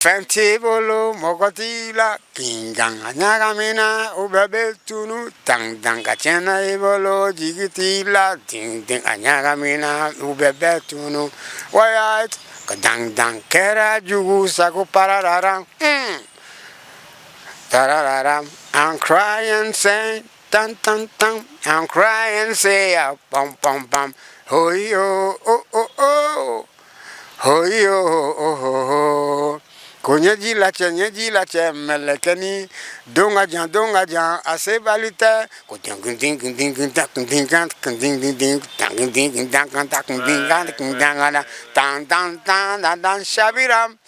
Fentibolo mogotila kinganga nyagamina ubebe tunu tang tang kachena ibolo jigitila ting ting anyagamina ubebe tunu wayat kadang dang kera jugu saku parararam tarararam. I'm crying say tan tan tan. I'm crying say pom pom pom. Oh yo oh oh oh. Oh yo oh oh oh. Konyeji lache melekeni donga jan ase balite ko ding ding ding ding ding ding ding ding ding ding tan tan tan tan shabiram.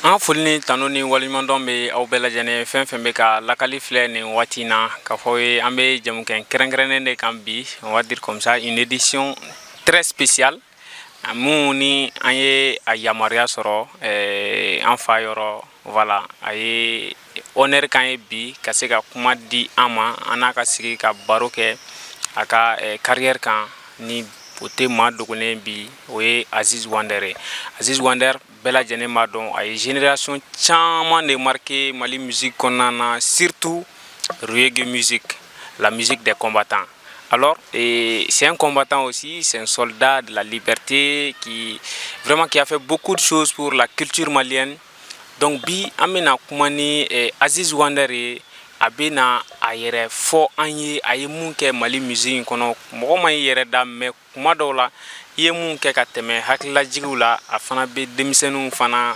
An foli ni tanu ni waliɲumandɔn bɛ aw bɛɛ lajɛlen fɛn fɛn bɛ ka lakali filɛ nin waati na k'a fɔ ye an bɛ jɛmukan kɛrɛnkɛrɛnnen de kan bi on va dire comme ça une édition très spéciale mun ni an ye a yamaruya sɔrɔ an fa yɔrɔ voilà a ye honneur kan ye bi ka se ka kuma di an ma an n'a ka sigi ka baro kɛ a ka carrière kan ni o tɛ maa dogolen bi o ye Aziz Wandер. Aziz Wandер bɛɛ lajɛlen b'a dɔn a ye génération caman de marqué Mali musique kɔnɔna na surtout reggae musique, la musique des combattants. Alors, c'est un combattant aussi, c'est un soldat de la liberté qui vraiment qui a fait beaucoup de choses pour la culture malienne. Donc bi amena kumani Aziz Wander a bena a yɛrɛ fɔ an ye a ye mun kɛ Mali musique kɔnɔ mɔgɔ ma yɛrɛ da mais kuma dɔw la i ye mun kɛ ka tɛmɛ hakililajigiw la a fana bɛ denmisɛnninw fana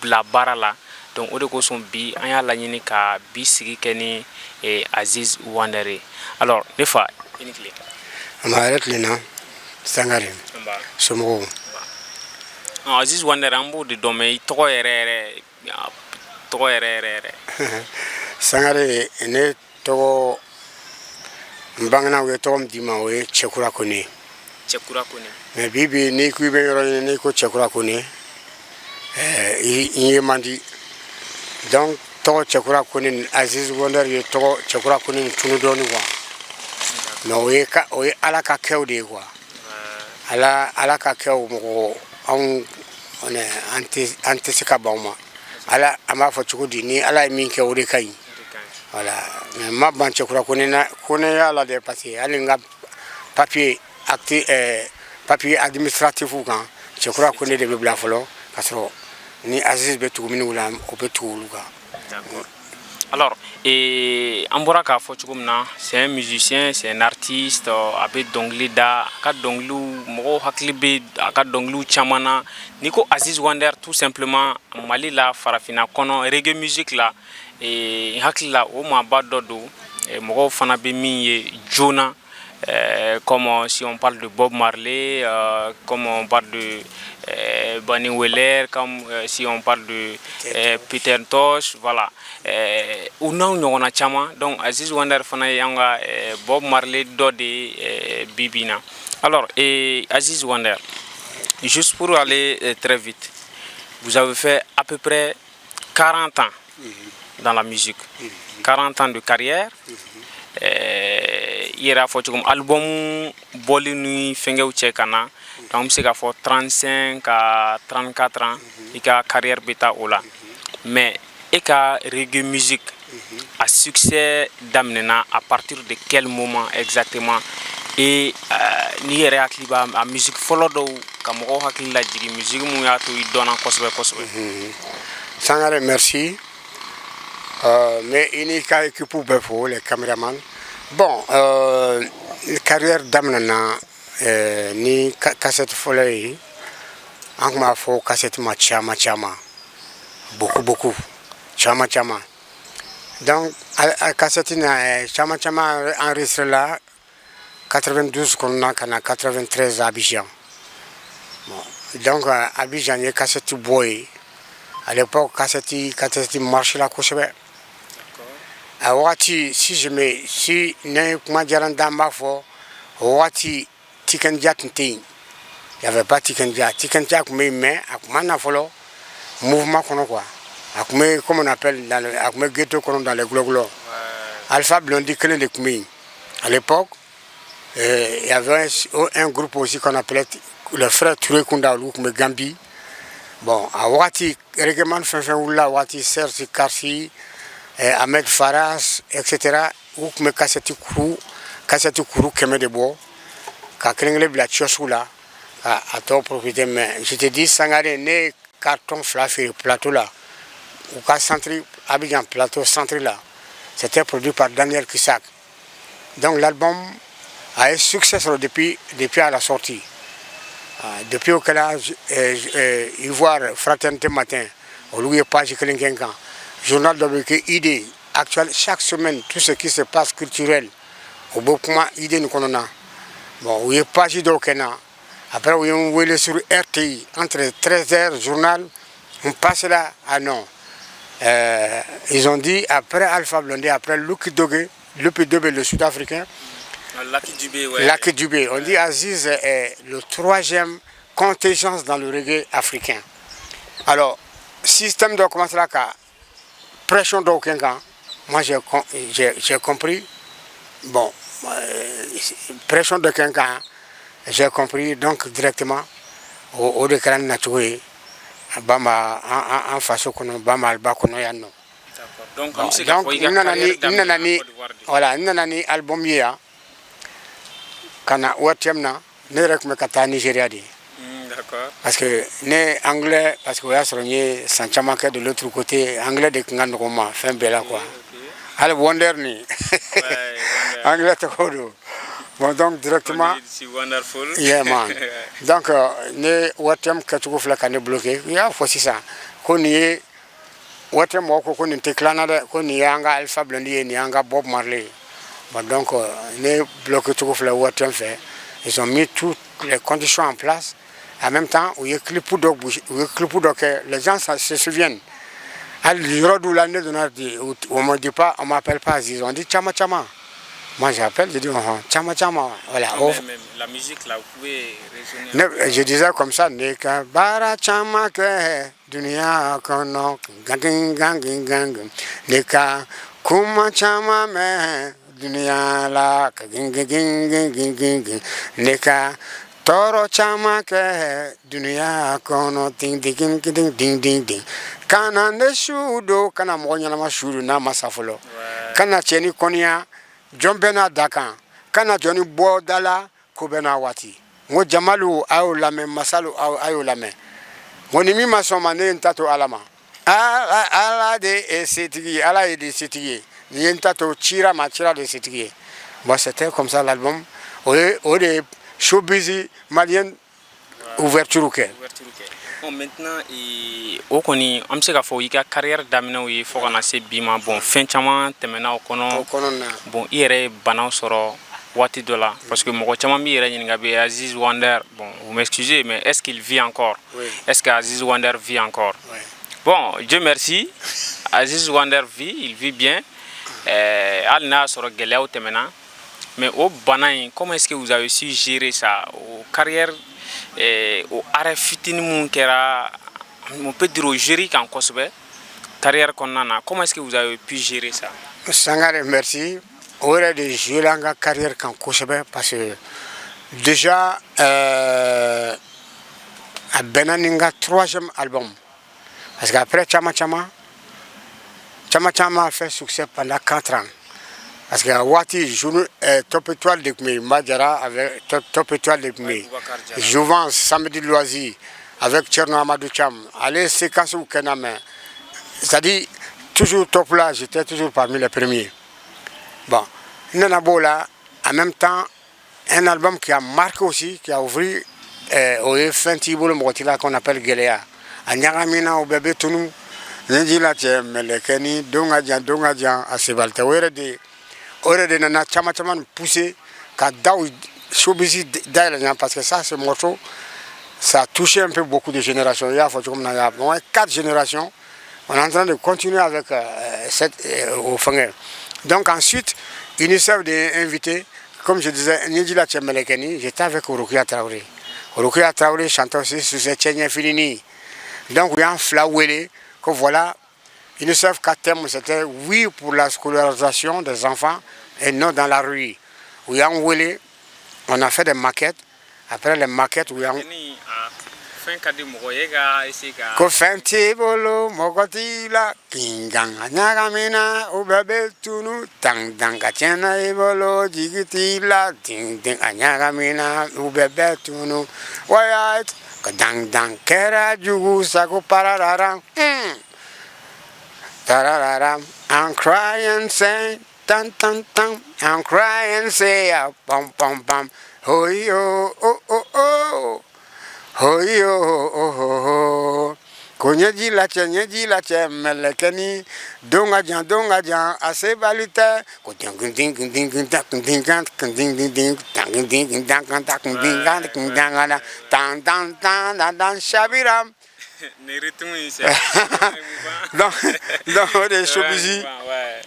bila baara la. Donc o de kosɔn bi an y'a laɲini ka bi sigi kɛ ni Aziz Wander. Alors ne fa i ni tile. An b'a yɛrɛ tilenna Sangare somɔgɔw. Aziz Wander an b'o de dɔn mais i tɔgɔ yɛrɛ Sangare ne tɔgɔ n bangena u ye tɔgɔ min d'i ma o ye Cɛkura Kone. Cɛkura Kone. Mais bibi n'i ko i bɛ yɔrɔ ɲini n'i ko Cɛkura Kone i ye man di. Donc tɔgɔ Cɛkura Kone ni Aziz Wander ye tɔgɔ Cɛkura Kone ni tunu dɔɔni quoi. Mais o ye Ala ka kɛw de ye quoi. Ala ka kɛw mɔgɔ anw an tɛ se ka ban o ma. Ala an b'a fɔ cogo di ni Ala ye min kɛ o de ka ɲi. Voilà. Mais n ma ban Cɛkura Kone na Koneya la dɛ parce que hali n ka papier administratif kan Cɛkura Kone de bɛ bila fɔlɔ ka sɔrɔ ni Aziz bɛ tugu minnu la o bɛ tugu olu kan. D'accord. Alors, an bɔra k'a fɔ cogo min na c'est un musicien, c'est un artiste, a bɛ dɔnkili da, a ka dɔnkiliw mɔgɔw hakili bɛ a ka dɔnkiliw caman na. N'i ko Aziz Wander tout simplement Mali la farafina kɔnɔ reggae musique la hakili la o maaba dɔ don mɔgɔw fana bɛ min ye joona. Comme si on parle de Bob Marley, comme on parle de Bunny Wailer, comme si on parle de Peter Tosh, voilà. Ou non, on a chama. Donc Aziz Wander fana yanga Bob Marley do de bibina. Alors, Aziz Wander, juste pour aller très vite, vous avez fait à peu près 40 ans dans la musique, 40 ans de carrière. Il y a un album bolinu fengeu tchekana donc c'est 35 à 34 ans et ka carrière beta ola mais et ka reggae musique a succès d'amener à partir de quel moment exactement et ni yɛrɛ hakili b'a a musique fɔlɔ dɔw ka mɔgɔw hakili lajigi musique mun y'a to i dɔnna kosɛbɛ kosɛbɛ. Sangare merci. Mais il y a équipe pour les caméramans. Bon, carrière d'amena ni cassette folle, en ma faux cassette ma chama, beaucoup, chama. Donc, à cassette chama enregistré là, 92 qu'on a 93 à Abidjan. Bon, donc à Abidjan, il y a cassette boy. À l'époque, cassette marche là, quoi. A wati si ne kuma jaran dama fo wati Tikenja tintin il y avait pas Tikenja mais akuma na folo mouvement kono quoi akuma comme on appelle dans le akuma ghetto kono dans les gloglo Alpha Blondy que les kumi à l'époque il y avait un groupe aussi qu'on appelait le frère Touré Kunda Gambi Bon, à Wati, règlement Fenfenoula, Wati, Serge Karsi, Ahmed Faras, etc. Ou me cassette kourou, keme de bois, ka kringle bla tchosoula, à ton profiter. Mais je te dis, Sangare, né carton flaffé, plateau là, ou ka centre, Abidjan, plateau centre là. C'était produit par Daniel Kissak. Donc l'album a eu succès depuis à la sortie. Depuis auquel âge, Ivoire, Fraternité Matin, au Louis Page Kelinkenkan, Journal de idée actuelle, chaque semaine, tout ce qui se passe culturel, au Bokuma, idée nous connaissons. Bon, oui, Page d'Okena. Après, oui, on est sur RTI, entre 13h, journal, on passe là, ah non. Ils ont dit, après Alpha Blondé, après Lucky Dubé, le Sud-Africain, Lucky Dubé, on dit Aziz est le 3e contingence dans le reggae africain. Alors, système de comment là, pression d'aucun cas, moi j'ai compris, bon, pression d'aucun cas, j'ai compris donc directement au décret naturel, en face au Bama Alba Konoyano. Donc, voilà, il album hier. Kana Watiamna, ne rekme kata Nigeria di. Parce que ne anglais, parce que vous avez Sanchamanke de l'autre côté, anglais de Kangandroma, fin bella quoi. Al wonder ni. Anglais te kodo. Bon donc directement. C'est wonderful. Yeah man. Donc ne Watiam katuko flaka ne bloqué. Ya faut ça. Koni Watiam wako koni teklana de koni anga Alpha Blondy ni anga Bob Marley. Bon, donc, les blocs tout fait, ils ont mis toutes les conditions en place. En même temps, les gens se souviennent. On ne me dit pas, on ne m'appelle pas, ils ont dit Chama Chama. Moi j'appelle, je dis Chama Chama. Voilà. Même la musique là, vous pouvez résonner. Je disais comme ça, Neka Bara Chama Ke, Dunia Kono, Ganging Ganging Gang, Neka Kuma Chama Me. Dunia la neka toro chama ke dunia kono ding ding ding ding ding ding kana ne shudo kana monya na mashudu na masafolo kana cheni konia jombena dakan kana joni bodala kubena wati ngo jamalu au lame masalu au ayo lame ngoni mi masoma ne ntato alama ala de esitigi ala de sitigi Nientato tira matira de cette. Bon, c'était comme ça l'album. Au de showbiz malien ouverture. Bon, maintenant, on connaît, on sait qu'il y a carrière d'amina où il faut qu'on ait bima bon fin chama temena okono bon ire banan soro wati dola parce que mon chama mi ire n'ingabe Aziz Wonder bon vous m'excusez mais est-ce qu'il vit encore? Oui. Est-ce qu'Aziz Wonder vit encore? Oui. Bon, Dieu merci, Aziz Wonder vit, il vit bien. Alna sur Geleo Temena, mais au Banaï, comment est-ce que vous avez su gérer ça? Au carrière, au Arefitini Munkera, on peut dire au jury qu'en Kosovo, carrière qu'on a, comment est-ce que vous avez pu gérer ça? Sangare, merci. On aurait de gérer la carrière qu'en Kosovo parce que déjà, à Benaninga, 3e album. Parce qu'après Chama Chama, Chama Chama a fait succès pendant 4 ans. Parce que Wati joue top étoile de Kmi, Madjara avec top étoile de Kmi. Jouvence, samedi loisir, avec Tcherno Amadou Cham. Allez, séquence ou Kename. C'est-à-dire, toujours top là, j'étais toujours parmi les premiers. Bon, Nanabola, en même temps, un album qui a marqué aussi, qui a ouvert au Fentibo le Motila qu'on appelle Gelea. A Nyagamina au bébé Tounou. Nijila che melekeni donga jan asibalta were de nana chama poussé ka daw showbiz d'ailleurs parce que ça ce morceau ça a touché un peu beaucoup de générations il y a comme na 4 générations on est en train de continuer avec cette au fond donc ensuite UNICEF de invité comme je disais Nijila che melekeni j'étais avec Orokia Traoré chantant aussi sur cette chaîne Filini donc il y a un flawele que voilà, UNICEF 4 thèmes, c'était oui pour la scolarisation des enfants et non dans la rue. On a fait des maquettes. Après les maquettes, Ko fenti bolo mokoti la kinganga nyagamina ubebe tunu tang tang kachena ibolo jigiti la ting ting anyagamina ubebe tunu wayat kadang dang kera jugu sako parararam tarararam I'm crying say tan tan tan I'm crying say pam pam pam oh yo oh oh oh oh yo oh oh oh konyeji la che melekeni donga jan ase balite ko ding ding ding ding ding ding ding ding ding ding ding ding tan tan tan tan shabiram donc des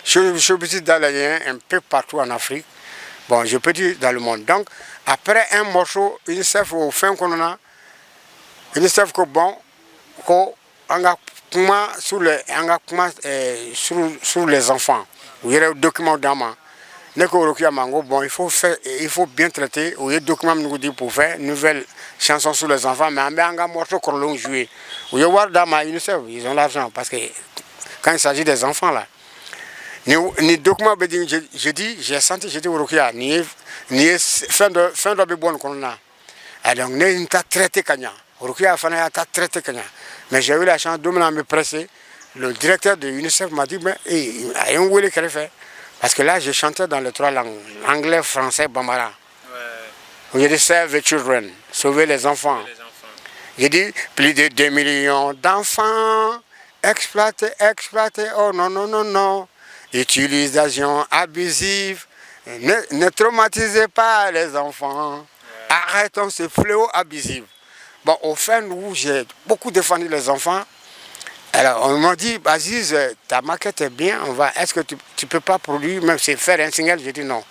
showbiz italien un peu partout en Afrique, bon je peux dire dans le monde. Donc après un morceau UNICEF au fin qu'on a UNICEF ko bon ko anga kuma sur les enfants où il y a un document d'ama ne ko rokia mango bon il faut bien traiter où il y a document nous dit pour faire une nouvelle chanson sur les enfants mais anga morceau qu'on long jouer où il y a war d'ama UNICEF ils ont l'argent parce que quand il s'agit des enfants là ni document je dis j'ai senti j'étais au rokia ni fin de bonne qu'on a alors ne ta traité kanya rokia fana ta traité kanya mais j'ai eu la chance de me presser. Le directeur de UNICEF m'a dit mais il y a un wele qu'elle fait parce que là je chantais dans les trois langues anglais, français, bambara. J'ai dit save the children, sauver les enfants. J'ai dit plus de 2 millions d'enfants exploités, oh non non non non, utilisation abusive, ne traumatisez pas les enfants, arrêtons ce fléau abusif. Bon, au fin où j'ai beaucoup défendu les enfants, alors on m'a dit, Aziz, ta maquette est bien, est-ce que tu ne peux pas produire, même si faire un single? J'ai dit non.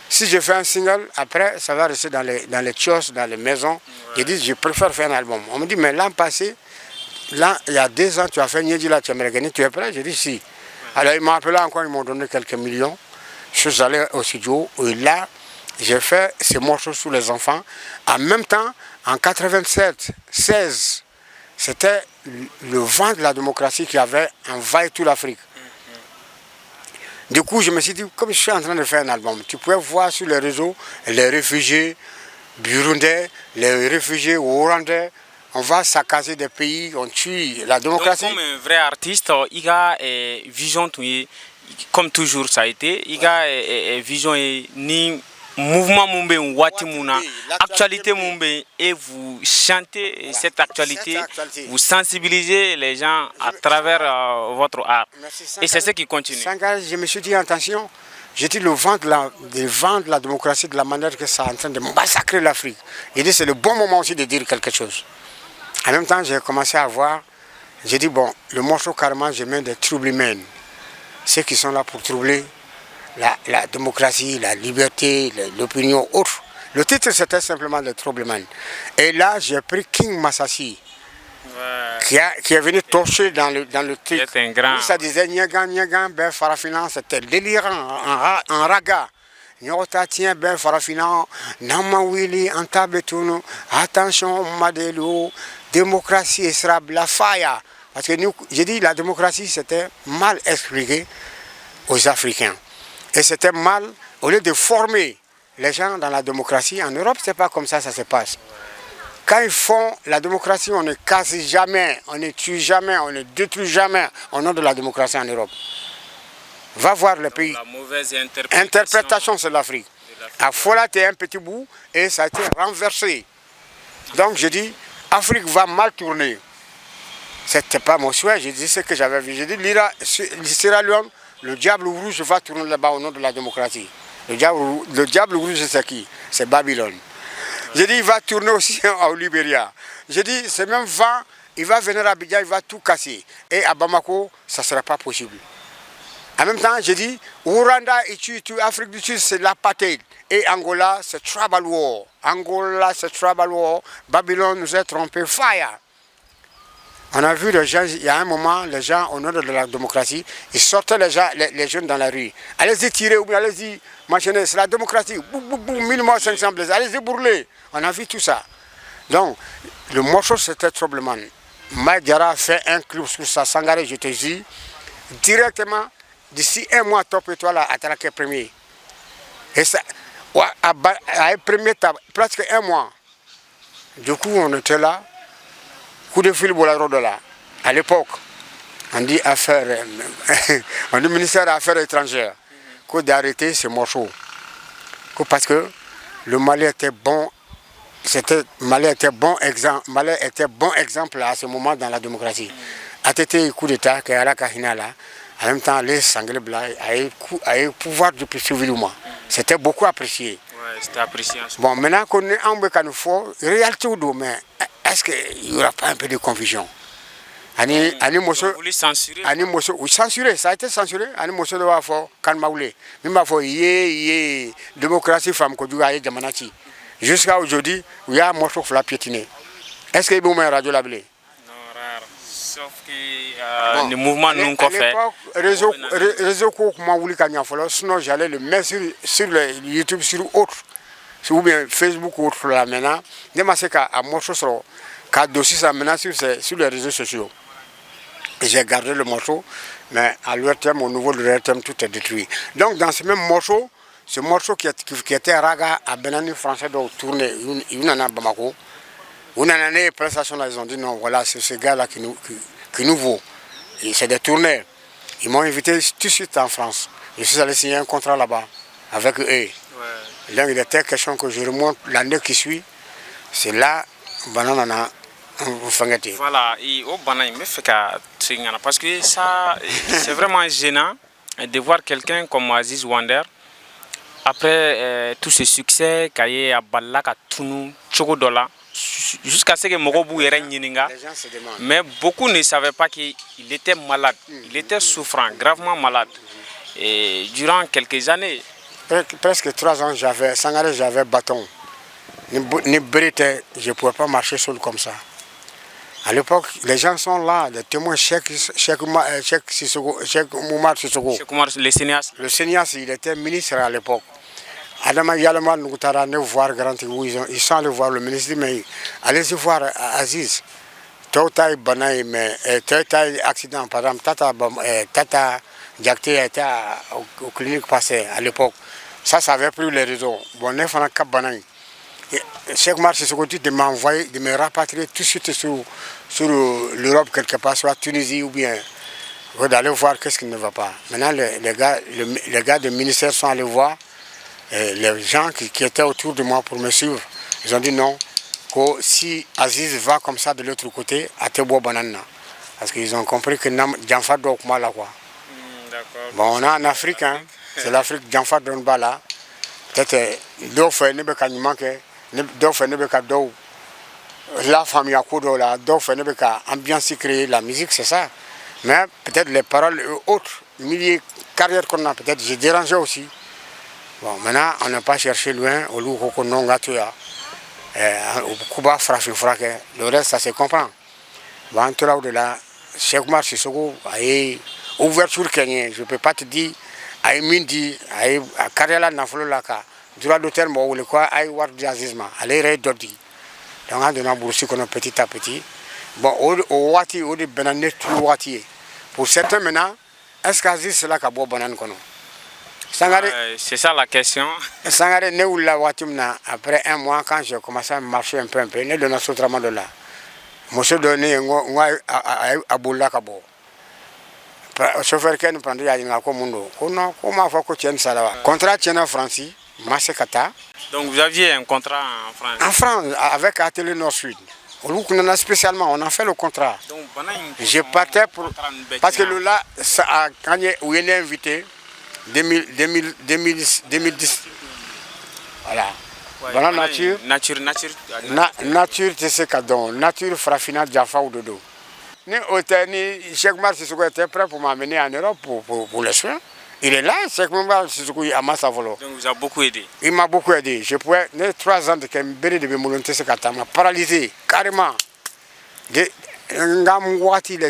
Si je fais un single, après, ça va rester dans les kiosques, dans les maisons. J'ai dit, je préfère faire un album. On me dit, mais l'an passé, là, il y a 2 ans, tu as fait Nyedi la Tchameragani, tu es prêt? J'ai dit, si. Alors ils m'ont appelé encore, ils m'ont donné quelques millions. Je suis allé au studio, et là, j'ai fait ces morceaux sur les enfants. En même temps, en 87-16, c'était le vent de la démocratie qui avait envahi toute l'Afrique. Du coup, je me suis dit, comme je suis en train de faire un album, tu pouvais voir sur les réseaux les réfugiés burundais, les réfugiés ougandais. On va saccager des pays, on tue la démocratie. Donc, comme un vrai artiste, il a une vision, comme toujours ça a été, il a une vision ni mouvement Mumbe Watimuna, actualité Mumbe, et vous chantez cette actualité, vous sensibilisez les gens à travers votre art. Et c'est ce qui continue. Je me suis dit, attention, j'ai dit le vent de la démocratie, de la manière que ça est en train de massacrer l'Afrique. J'ai dit, c'est le bon moment aussi de dire quelque chose. En même temps, j'ai commencé à voir, j'ai dit, bon, le morceau carrément, je mets des troublemen, ceux qui sont là pour troubler la démocratie, la liberté, l'opinion autre. Le titre c'était simplement le Troubleman. Et là j'ai pris King Masasi, qui est venu torcher dans le titre. Ça disait Nyagan Nyagan Ben Farafina, c'était délirant en raga. Nyota tient Ben Farafina, Namawili Antabetouno, attention Madelo, démocratie sera la faya. Parce que j'ai dit la démocratie c'était mal expliqué aux Africains. Et c'était mal, au lieu de former les gens dans la démocratie, en Europe, ce n'est pas comme ça se passe. Quand ils font la démocratie, on ne casse jamais, on ne tue jamais, on ne détruit jamais au nom de la démocratie en Europe. Va voir le pays. La mauvaise interprétation, c'est l'Afrique. À Fola, tu es un petit bout et ça a été renversé. Donc je dis, l'Afrique va mal tourner. Ce n'était pas mon souhait, je dis ce que j'avais vu. Je dis, Sierra Leone, le diable rouge va tourner là-bas au nom de la démocratie. Le diable rouge, c'est qui? C'est Babylone. J'ai dit, il va tourner aussi au Libéria. J'ai dit, ce même vent, il va venir à Abidjan, il va tout casser. Et à Bamako, ça ne sera pas possible. En même temps, j'ai dit, Ouganda et Afrique du Sud, c'est l'apartheid. Et Angola, c'est tribal war. Angola, c'est tribal war. Babylone nous a trompé. Fire. On a vu les gens, il y a un moment, les gens, au nom de la démocratie, ils sortaient les jeunes dans la rue. Allez-y tirer, ou bien allez-y machiner, c'est la démocratie. Boum, boum, boum, 1500 blessés, allez-y bourler. On a vu tout ça. Donc, le morceau c'était Troubleman. Maïdiara a fait un clip sur ça, Sangaré, je te dis, directement, d'ici un mois, Top Étoile a attaqué premier. Et ça, a premier, presque un mois. Du coup, on était là, coup de fil pour la route de là. À l'époque, on dit affaires, on dit ministère des Affaires étrangères, que d'arrêter ce morceau. Parce que le Mali était bon, Mali était bon exemple à ce moment dans la démocratie. ATT coup d'État, qui est à la Kahina là, en même temps, les Sanglés blancs avaient pouvoir de civilement. C'était beaucoup apprécié. Ouais, c'était apprécié. Bon, maintenant qu'on est en Bécanifo, réalité ou mais est-ce qu'il n'y aura pas un peu de confusion? Vous voulez censurer? Oui, censuré, ça a été censuré. Ani Mosso de Wafo, Kanmaoulé. Même Wafo, démocratie femme, Kodouaï, Jamanachi. Jusqu'à aujourd'hui, il y a un morceau qui l'a piétiné. Est-ce qu'il y a un radio là-bas? Non, rare. Sauf que le mouvement nous a fait. Réseau sinon j'allais le mettre sur le YouTube, sur autre, ou bien Facebook ou autre là maintenant. Je sais un morceau sur le dossier ça maintenant sur les réseaux sociaux. J'ai gardé le morceau, mais à leur terme, au niveau de leur terme, tout est détruit. Donc dans ce même morceau, ce morceau qui était raga à Benani français de tourner, il en a Bamako. On a une prestation là, ils ont dit non, voilà, c'est ce gars-là qui nous vaut. C'est des tournées. Ils m'ont invité tout de suite en France. Je suis allé signer un contrat là-bas avec eux. Ouais. Donc il était question que je remonte l'année qui suit. C'est là, Banana. Voilà, et au Banana, il me fait parce que ça, c'est vraiment gênant de voir quelqu'un comme Aziz Wander, après tout ce succès, Kaye a Balaka Tunu, Chogodola, jusqu'à ce que Mogobou ait Yininga. Mais beaucoup ne savaient pas qu'il était malade, il était souffrant, gravement malade. Et durant quelques années, presque 3 ans, j'avais bâton. Ni brité, je ne pouvais pas marcher seul comme ça. À l'époque, les gens sont là, les témoins, Cheikh Moumar Sissoko. Le cinéaste, il était ministre à l'époque. Adama Yalama Noutara ne voir garanti où ils sont allés voir le ministre, mais allez-y voir Aziz. Tata Banaï, mais Tata accident, par exemple, Tata Diakté était au clinique passé à l'époque. Ça n'avait plus les réseaux. Bon, on est fait un cap Banaï. Cheikh Moumar Sissoko de m'envoyer, de me rapatrier tout de suite sur l'Europe, quelque part, soit Tunisie ou bien d'aller voir qu'est-ce qui ne va pas. Maintenant, les gars du ministère sont allés voir les gens qui étaient autour de moi pour me suivre. Ils ont dit non, que si Aziz va comme ça de l'autre côté, à Tebo Banana. Parce qu'ils ont compris que Djanfa doit être là. Bon, on a en Afrique, hein, c'est l'Afrique, Djanfa doit là. Peut-être deux fois, ne peut pas manquer. La famille a couru là, ambiance créer la musique, c'est ça. Mais peut-être les paroles autres, milliers de carrières qu'on a, peut-être j'ai dérangé aussi. Bon, maintenant, on n'a pas cherché loin, au lieu qu'on non gâté, au Cuba, le reste, ça se comprend. Bon, tout là, au-delà, Cheikh Moumar Sissoko a ouverture Kenya, je ne peux pas te dire, a mindi, a carrière n'a pas là, droit d'auteur, mais ou le quoi, a eu d'azisme, allez redodi. Donc on a boursi qu'on a petit à petit. Bon, au Wati, au de Benané, tout Wati. Pour certains maintenant, est-ce qu'Aziz c'est là qu'a beau banane qu'on a? C'est ça la question. Sangare ne ou la Wati après un mois quand j'ai commencé à marcher un peu, ne donne autrement de là. Monsieur donné à Boula Kabo. Chauffeur qui nous prendrait à l'Inga Komundo. Comment faut que tu aies ça là? Contrat tient en France. Masekata. Donc vous aviez un contrat en France? En France, avec Atelier Nord-Sud. On a spécialement, on a fait le contrat. Donc, je partais pour... Parce que là, quand il est invité, 2010. Voilà. Voilà nature. Nature, c'est ce cadeau. Nature, Frafina, Jaffa ou Dodo. Cheikh Moumar Sissoko était prêt pour m'amener en Europe pour les soins. Il est là, Cheikh Moumar Sissoko à Massavolo. Donc vous a beaucoup aidé? Il m'a beaucoup aidé. Je pouvais, 3 ans de Kembéré de Bemolonté, ce m'a paralysé, carrément. Les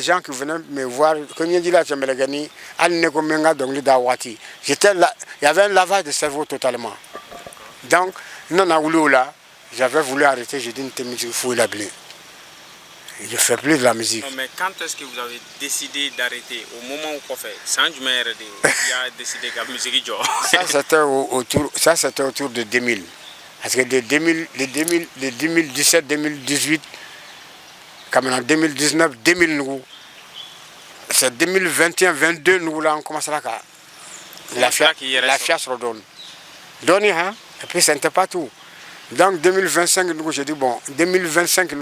gens qui venaient me voir, quand il dit là, j'étais là, il y avait un lavage de cerveau totalement. Donc, non, là, j'avais voulu arrêter, j'ai dit une musique, il faut la blé. Je ne fais plus de la musique. Non, mais quand est-ce que vous avez décidé d'arrêter? Au moment où vous faites sans du maire, il a décidé que la musique Ça, c'était autour de 2000. Parce que de 2017, 2018, comme en 2019, 2000, c'est 2021, 2022, nous là, on commence là. La fiasse redonne. Donne, hein? Et puis, ce n'était pas tout. Donc 2025, j'ai dit bon, 2025,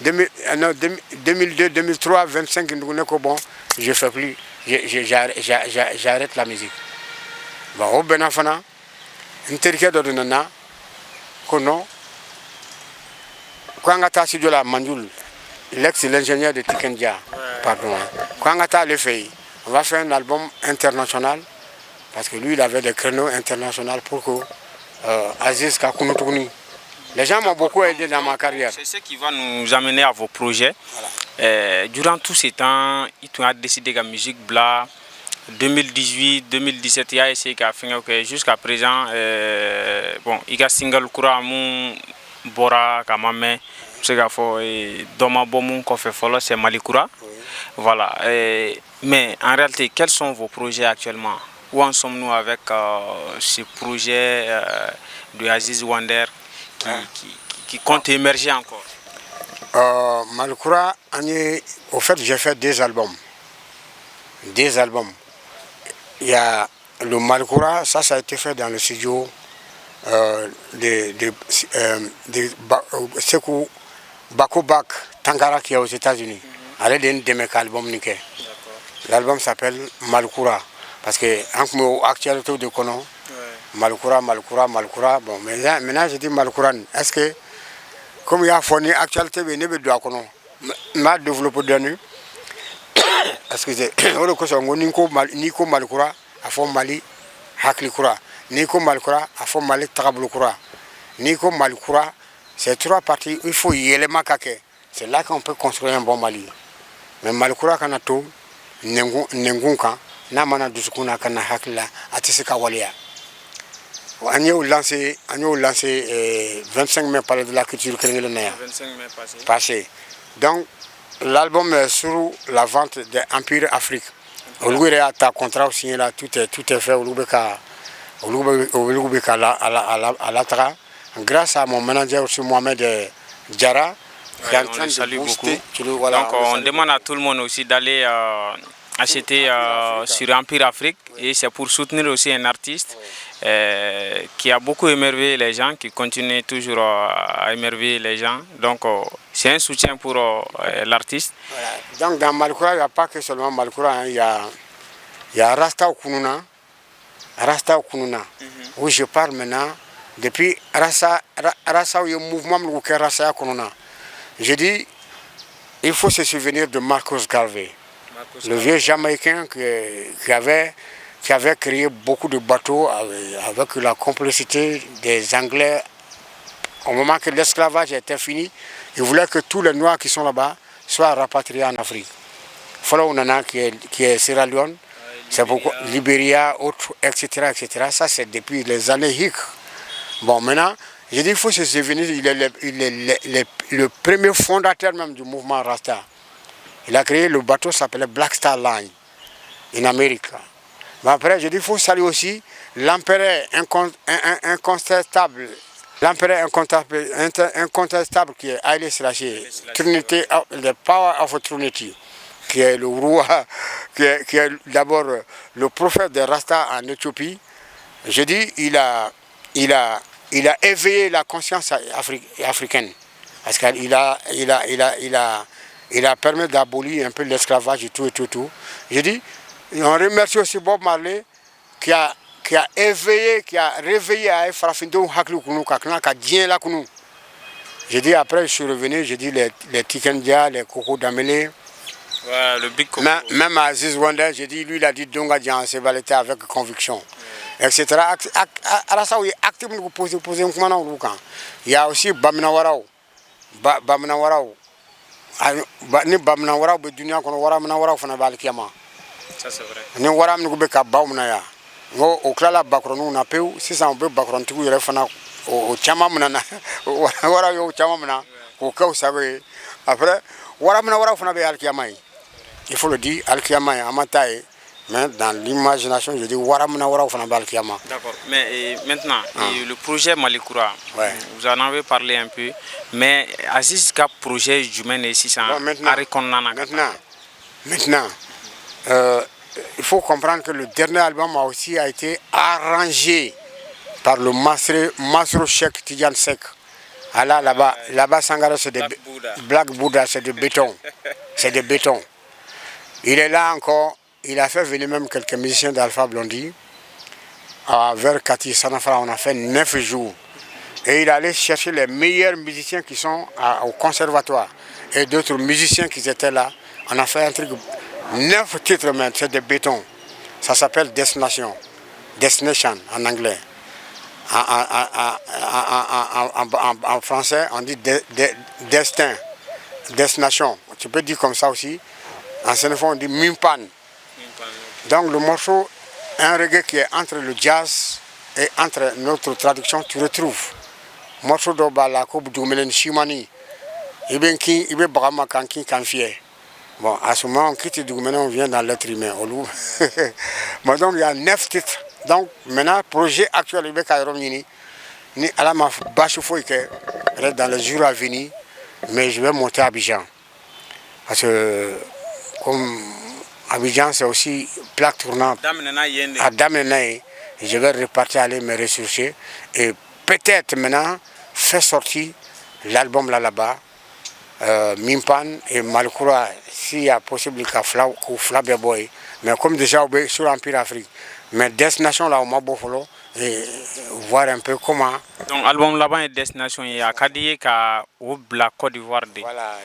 2002, 2003, 25, bon, je ne fais plus, j'arrête la musique. Bon, au Benafana, une telle de Nana, Kono, Kwangata Sidjola Mandoul, l'ex-l'ingénieur de Tikendia, pardon, Kwangata le fait, on va faire un album international, parce que lui, il avait des créneaux internationaux pour que Aziz Kakounoutouni. Les gens m'ont beaucoup aidé dans ma carrière. C'est ce qui va nous amener à vos projets. Voilà. Durant tous ces temps, il a décidé que la musique bla 2018, 2017, il a essayé qu'à finir jusqu'à présent, bon, il y a single Koura Moun Bora Kamame, c'est qu'il faut Doma Bomou qu'on fait follow, c'est Malikoura. Voilà. Mais en réalité, quels sont vos projets actuellement? Où en sommes-nous avec ce projet de Aziz Wander qui compte émerger encore? Malikoura, au fait, j'ai fait des albums. Des albums. Il y a le Malikoura, ça a été fait dans le studio de Sekou Bakobak Tangara qui est aux États-Unis. Elle est de mes albums. L'album s'appelle Malikoura. Parce que en actualité de Kono, Malikoura. Bon, maintenant je dis Malikoura. Est-ce que, comme il y a fourni actualité, il y a Kono, m'a développé de nu. Parce que Niko Malikoura a fait Mali Haklikoura. Niko Malikoura a fait Mali Trabloukoura. Niko Malikoura, c'est trois parties. Il faut y aller makake. C'est là qu'on peut construire un bon Mali. Mais Malikoura Kanato, Nengunka. Namana Dusukuna Kana Hakla, Atisika Walia. On a lancé 25 mai par de la culture créolienne. 25 mai passé. Donc, l'album est sur la vente de Empire Afrique. Au lieu de ta contrat signé là, tout est fait au Loubeka à l'Atra. Grâce à mon manager aussi, Mohamed Diarra, qui est en train de booster. Donc, on demande à tout le monde aussi d'aller acheter sur Empire Afrique, et c'est pour soutenir aussi un artiste qui a beaucoup émerveillé les gens, qui continue toujours à émerveiller les gens. Donc c'est un soutien pour l'artiste. Voilà. Donc dans Malikoura, il n'y a pas que seulement Malikoura, il y a Rasta Okununa, où je parle maintenant, depuis Rasta où il y a un mouvement de Rasta Okununa. Je dis, il faut se souvenir de Marcus Garvey. Le vieux Jamaïcain qui avait créé beaucoup de bateaux avec la complicité des Anglais. Au moment que l'esclavage était fini, il voulait que tous les Noirs qui sont là-bas soient rapatriés en Afrique. Folo Nana qui est Sierra Leone, c'est beaucoup Libéria, autres, etc. Ça c'est depuis les années Hick. Bon, maintenant, je dis il faut se souvenir, il est le premier fondateur même du mouvement Rasta. Il a créé le bateau qui s'appelait Black Star Line en Amérique. Mais après, je dis il faut saluer aussi l'empereur incontestable. L'empereur incontestable qui est Haile Selassie, Trinity, the Power of Trinity, qui est le roi, qui est d'abord le prophète de Rasta en Éthiopie. Je dis il a éveillé la conscience africaine. Parce qu'il a permis d'abolir un peu l'esclavage et tout. Je dis, on remercie aussi Bob Marley qui a éveillé, qui a réveillé à Frafindo Haklu Kunu, Kakna, Dien la Kunu. Je dis, après, je suis revenu, je dis les Tikendia, les Coco d'Amelé. Ouais, le Big Coco. Même Aziz Wander, je dis, lui, il a dit Donga Djan, c'est valité avec conviction. Etc. À ça, il est actif pour poser un commandant. Il y a aussi Bamina Warao. Ni Bamina Warao, Dunia, Warao, Warao, Fanabalkiama. Ça, c'est vrai. Ni Waram Nubeka Baumnaya. Au Klala Bakronou, Napeu, 600 Bakron, tu fana o chama mna wara yo chama mna ko ka sabe après wara mna wara fana be alkiyama il faut le dire alkiyama amataye mais dans l'imagination je dis wara mna wara fana be alkiyama. D'accord, mais maintenant le projet Malikoura, vous en avez parlé un peu, mais Aziz ka projet Jumène ici ça maintenant il faut comprendre que le dernier album aussi a été arrangé par le Masro Cheikh Tidiane Seck. Là-bas, Sangara, c'est de Black Buddha, c'est de béton. C'est de béton. Il est là encore. Il a fait venir même quelques musiciens d'Alpha Blondy. Vers Kati Sanafra, on a fait 9 jours. Et il allait chercher les meilleurs musiciens qui sont au conservatoire. Et d'autres musiciens qui étaient là. On a fait un truc. 9 titres, mais c'est de béton. Ça s'appelle Destination. Destination en anglais. En français, on dit destin. Destination. Tu peux dire comme ça aussi. En sénégalais, on dit Mimpan. Donc le morceau est un reggae qui est entre le jazz et entre notre traduction, tu retrouves. Morceau de la coupe d'Oumelen Shimani. Il est Brahma Kanki Kanfie. Bon, à ce moment, on quitte Doumene, on vient dans l'être humain. Mais donc, il y a 9 titres. Donc, maintenant, projet actuel, il est ni à la bâche reste dans les jours à venir, mais je vais monter à Abidjan. Parce que, comme Abidjan, c'est aussi plaque tournante. À Damenaï, je vais repartir aller me ressourcer et peut-être maintenant faire sortir l'album là-bas. Mimpan et Malikoura, s'il y a possible qu'à Flabé Boy, mais comme déjà sur l'Empire Afrique, mais Destination là au Mabofolo, et voir un peu comment. Donc, l'album là-bas est Destination, il y a Kadié ou la Côte d'Ivoire. Voilà,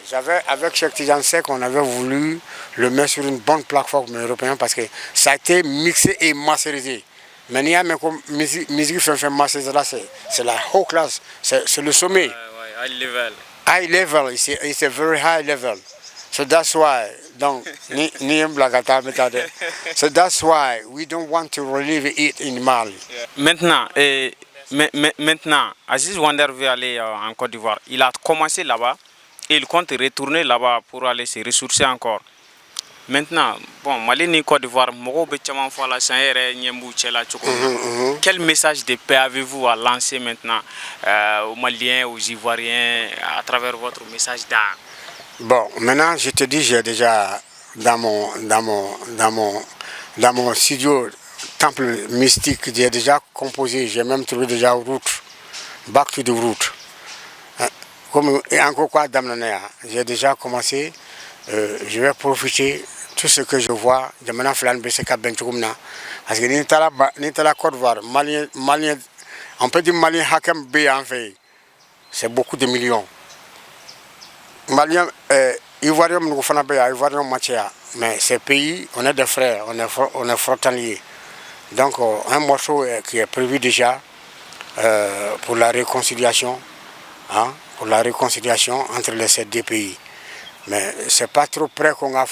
avec Cheikh Tidiane Seck, on avait voulu le mettre sur une bonne plateforme européenne parce que ça a été mixé et masterisé. Mais il y a même musique fait masterisé là, c'est la haute classe, c'est le sommet. High level. High level, it's a very high level. So that's why, so that's why we don't want to relive it in Mali. Maintenant, Aziz Wander veut aller en Côte d'Ivoire. Il a commencé là-bas et il compte retourner là-bas pour aller se ressourcer encore. Maintenant, bon, Mali ni Côte d'Ivoire, quel message de paix avez-vous à lancer maintenant aux Maliens, aux Ivoiriens, à travers votre message d'art? Bon, maintenant, je te dis, j'ai déjà dans mon studio temple mystique, j'ai déjà composé, j'ai même trouvé déjà route, back to the route. Comme encore quoi, j'ai déjà commencé. Je vais profiter tout ce que je vois de maintenant parce que ni la Côte d'Ivoire, Malien, on peut dire Malien Hakem B en fait, c'est beaucoup de millions. Malien, Ivoirien, Ivoirien Matia, mais ces pays, on est des frères, on est frontaliers. Donc un morceau qui est prévu déjà pour la réconciliation, pour la réconciliation entre ces deux pays. Mais c'est pas trop près qu'on a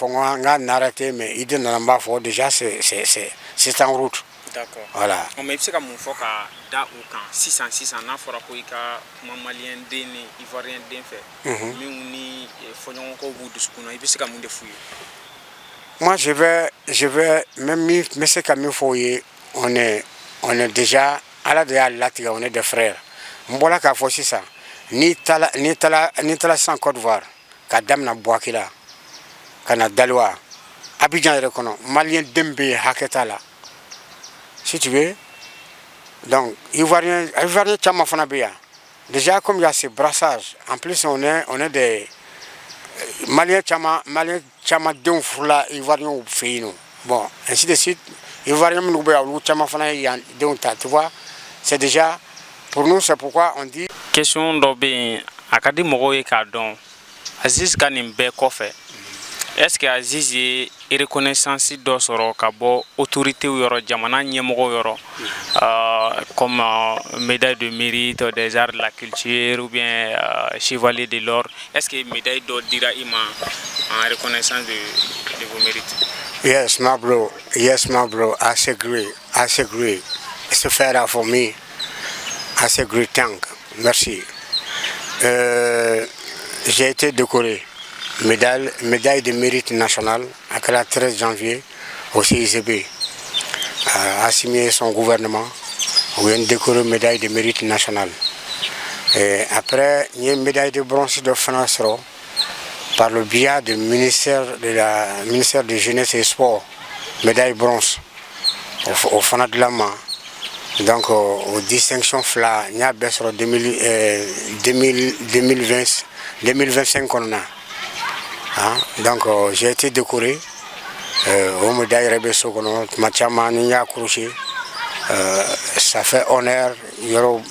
arrêté, mais l'idée de déjà c'est en route. D'accord. Voilà. On m'a dit que mon frère da ou quand 600 n'a fora ko ika malien deni ivoirien den fait. Mais on ni fonyon ko bu duskuno ibi sika mun de fuye. Moi je vais même mais c'est comme foyer on est déjà à la de on est des frères. Mbola ka fo ça. Ni tala sans Côte d'Ivoire. Kadam na Bouakila. Kana Dalwa. Abidjan reconnaît malien dembe haketala. Si tu veux, donc Ivoirien Chama Fanabia. Déjà comme il y a ces brassages, en plus on est des Maliens Chama Donfula, Ivoirien ou Féino. Bon, ainsi de suite, Ivoirien Noubea ou Chama Fanabia, tu vois, c'est déjà, pour nous c'est pourquoi on dit. Question d'Obé, Akadi Moroye Kardon, Aziz Ganim Bekofe. Est-ce que Aziz est reconnaissance d'Osoro Kabo, autorité ou Jamana Nyemoro, comme médaille de mérite des arts de la culture ou bien chevalier de l'or? Est-ce que médaille d'or dira Ima en reconnaissance de vos mérites? Yes, my bro. I agree. It's fair for me. assez great thank. Merci. J'ai été décoré médaille de mérite national à la 13 janvier au CICB. A signé son gouvernement où il y a une décoré médaille de mérite national. Et après, il y a une médaille de bronze de France par le biais du ministère de Jeunesse et Sport, médaille bronze au Fana de la main. Donc, aux distinctions FLA, il y a 2025 qu'on a. Hein? Donc, j'ai été décoré aux médailles Rebesso, Machama, Nia Crochet. Ça fait honneur, Yoro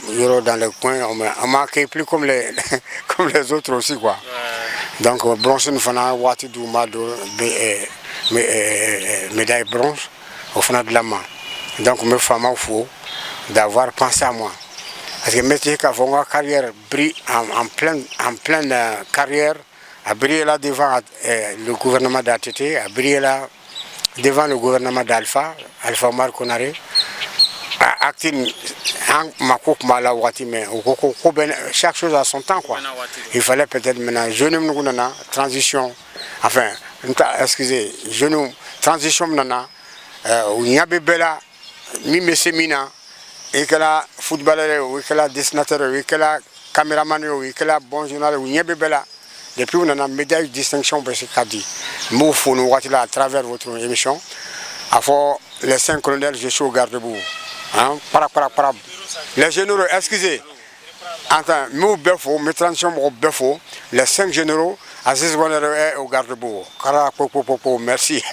dans le coin, on m'a accueilli plus comme les, comme les autres aussi, quoi. Donc, bronze, nous faisons Wati Doumado, médaille bronze au Fana de la main. Donc, mes femmes, il faut d'avoir pensé à moi. Parce que métier qui a fait une carrière brille en pleine carrière, a brillé là devant le gouvernement d'ATT, a brillé là devant le gouvernement d'Alpha, Alpha Marconare. Chaque chose a son temps, quoi. Il fallait peut-être maintenant jeune transition, enfin, excusez, jeune transition maintenant, où il y a bébéla, mi semina, et que la footballeur, ou que la dessinateur, ou que la caméraman, ou que la bon journal, où il y a bébéla. Depuis on a une médaille de distinction pour ce qu'a dit. Nous nous à travers votre émission. Avant les 5 colonels, je suis au garde-boue. Hein? Les généraux, excusez. Attends, nous beffo, mes transitions au beffo, les 5 généraux, Aziz Wander au garde-boue. Merci.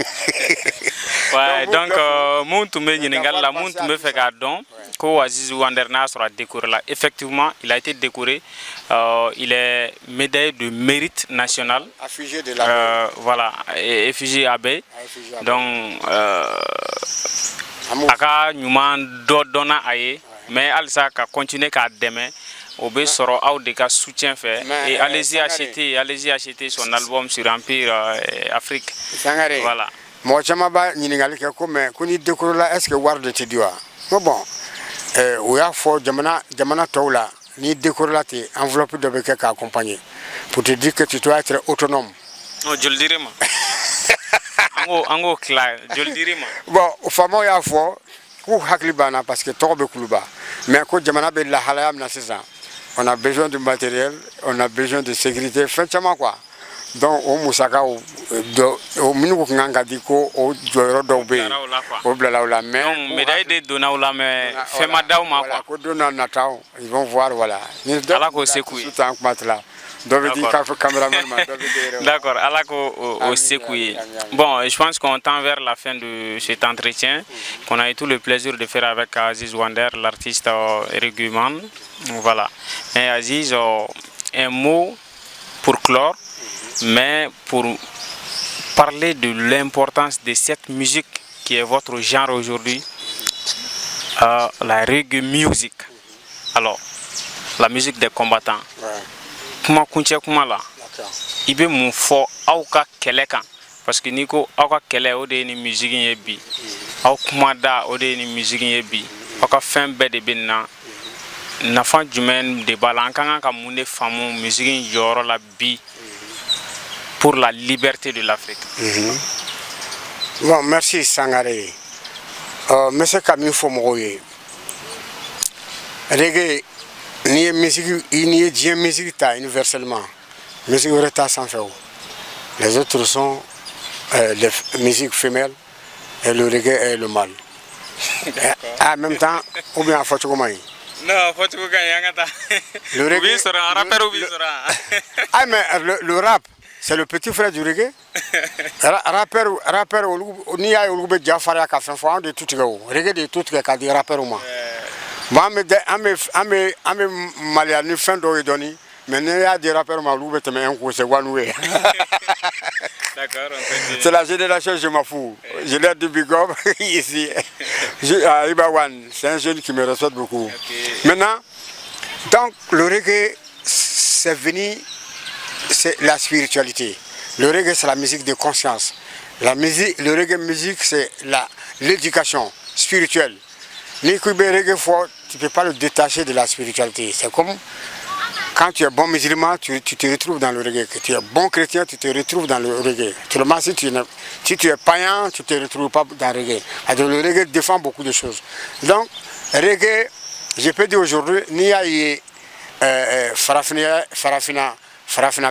Ouais, donc, me fait gardon. Ko Aziz Wander sera décoré là. Effectivement, il a été décoré. Il est médaille de mérite national. Affugé de la voilà, effugé Abbé. Donc, aka nyuma donna aye, mais alsa ka continuer ka demain. Obe soro au de cas soutien fait et allez-y acheter son album sur Empire Afrique. Voilà. Moi chamaba nyingali ke ko mais kuni décoré là est-ce que warde te diwa. Bon. Ou ya fo jamana tawla ni décoré là te enveloppe de beke ka accompagner pour te dire que tu dois être autonome. Oh, je le dirai moi. Ango clair, je le dirai moi. Bon, famo ya fo ku haklibana parce que tobe kuluba. Mais ko jamana be la halayam na c'est ça. On a besoin de matériel, on a besoin de sécurité, franchement quoi. Donc au musaka au minu ko nganga diko o joyro dobe o blala la mais médaille de dona la mais fait madaw ma quoi ko dona natao ils vont voir voilà ala ko sekoué d'accord ala ko au sekoué. Bon, je pense qu'on tend vers la fin de cet entretien qu'on a eu tout le plaisir de faire avec Aziz Wander, l'artiste Régulman. Voilà. Et Aziz, un mot pour clore, mais pour parler de l'importance de cette musique qui est votre genre aujourd'hui, la reggae music. Alors, la musique des combattants. Kuma kunche kuma la. Ibe mon fo auka keleka parce que niko auka kele ode ni musique yebi. Au kuma da ode ni musique yebi. Auka fin be de binna. Nafa jumen de balankanga ka mune famu musique yoro la bi pour la liberté de l'Afrique. Bon, merci Sangaré. Monsieur Camille Fomoye. Reggae, ni musique, ni bien musique ta universellement. Musique reta sans faire. Les autres sont les musiques femelles et le reggae est le mâle. En même temps, ou bien faut que non, faut que le reggae sera un rappeur ou sera. Ah mais le rap c'est le petit frère du reggae. Rappeur ni a eu le Jafara ka fait fois de tout reggae de tout ka di rappeur moi. Moi ame Malia ni fin do doni mais il y a des rappeurs malou te mais un coup c'est one way. D'accord, c'est la génération je m'en fous. Je l'ai dit big up ici. Ibawan, c'est un jeune qui me respecte beaucoup. Okay. Maintenant, donc le reggae c'est venu, c'est la spiritualité. Le reggae c'est la musique de conscience. La musique, le reggae musique c'est l'éducation spirituelle. Ni reggae faut tu ne peux pas le détacher de la spiritualité. C'est comme quand tu es bon musulman, tu te retrouves dans le reggae. Que tu es bon chrétien, tu te retrouves dans le reggae. Seulement si tu es païen, tu ne te retrouves pas dans le reggae. Alors, le reggae défend beaucoup de choses. Donc, reggae, je peux dire aujourd'hui, n'y a eu farafina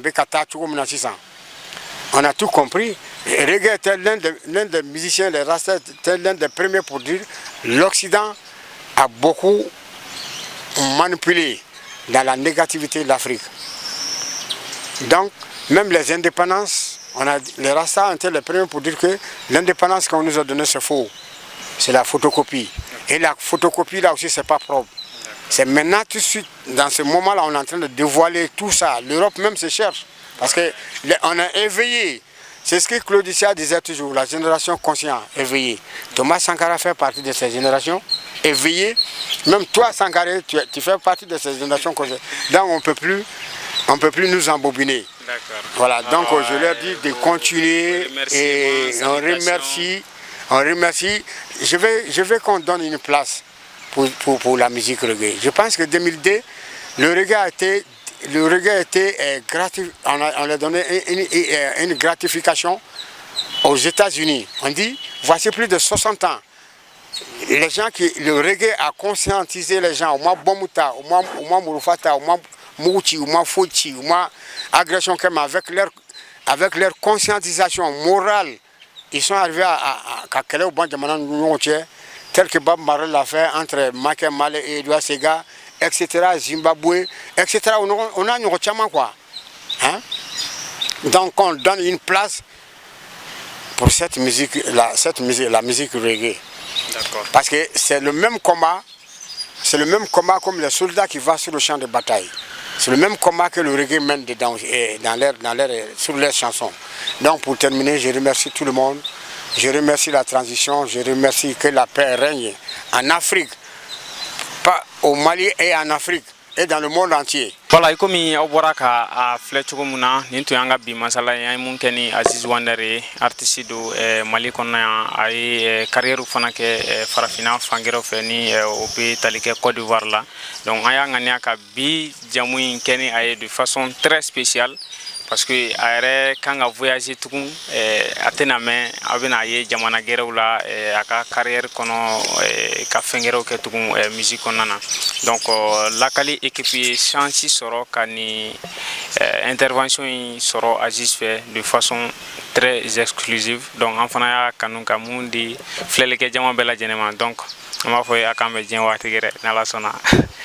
bekata choukoumna sisan. On a tout compris. Reggae était l'un des musiciens, les Rastas, était l'un des premiers pour dire l'Occident a beaucoup manipulé dans la négativité de l'Afrique. Donc, même les indépendances, les Rastas étaient les premiers pour dire que l'indépendance qu'on nous a donnée, c'est faux. C'est la photocopie. Et la photocopie, là aussi, c'est pas propre. C'est maintenant, tout de suite, dans ce moment-là, on est en train de dévoiler tout ça. L'Europe même se cherche. Parce qu'on a éveillé. C'est ce que Claudicia disait toujours, la génération consciente, éveillée. Thomas Sankara fait partie de cette génération éveillée. Même toi, Sankara, tu fais partie de cette génération consciente. Donc on ne peut plus nous embobiner. Voilà, donc je leur dis de continuer et on remercie. Je veux qu'on donne une place pour la musique reggae. Je pense que 2002, le reggae a été on a donné une gratification aux États-Unis. On dit, voici plus de 60 ans. Les gens le reggae a conscientisé les gens, au moins Bomuta, au moins Murufata, au moins Mouti, au moins Fouti, au moins Agression Kema, avec leur conscientisation morale, ils sont arrivés à Kakele au banc de Manan, tel que Bob Marley l'a fait entre Michael Marley et Edouard Sega, etc., Zimbabwe, etc. On a un retiement quoi. Hein? Donc on donne une place pour cette musique, la musique reggae. Parce que c'est le même combat comme les soldats qui vont sur le champ de bataille. C'est le même combat que le reggae mène dedans, sur leurs chansons. Donc pour terminer, je remercie tout le monde. Je remercie la transition, je remercie que la paix règne en Afrique. Pas au Mali et en Afrique et dans le monde entier. Voilà, comme au Boraka a flèche comme na, n'intu yanga bi masala ya munkeni Aziz Wandare artiste do Mali konna ay carrière fana ke farafina fangero feni au pays talike Côte d'Ivoire là. Donc aya ngania ka bi jamu keni ay de façon très spéciale. Parce que aéré quand a voyagé tout atena mais abena ye jamana gerew la aka carrière kono ka fengero ke tout musique onana donc la kali équipe chanci soro kani intervention soro Aziz fait de façon très exclusive donc en fana ya kanunka mundi flele ke jama bela jenema donc on va faire akambe jen watigere na la sona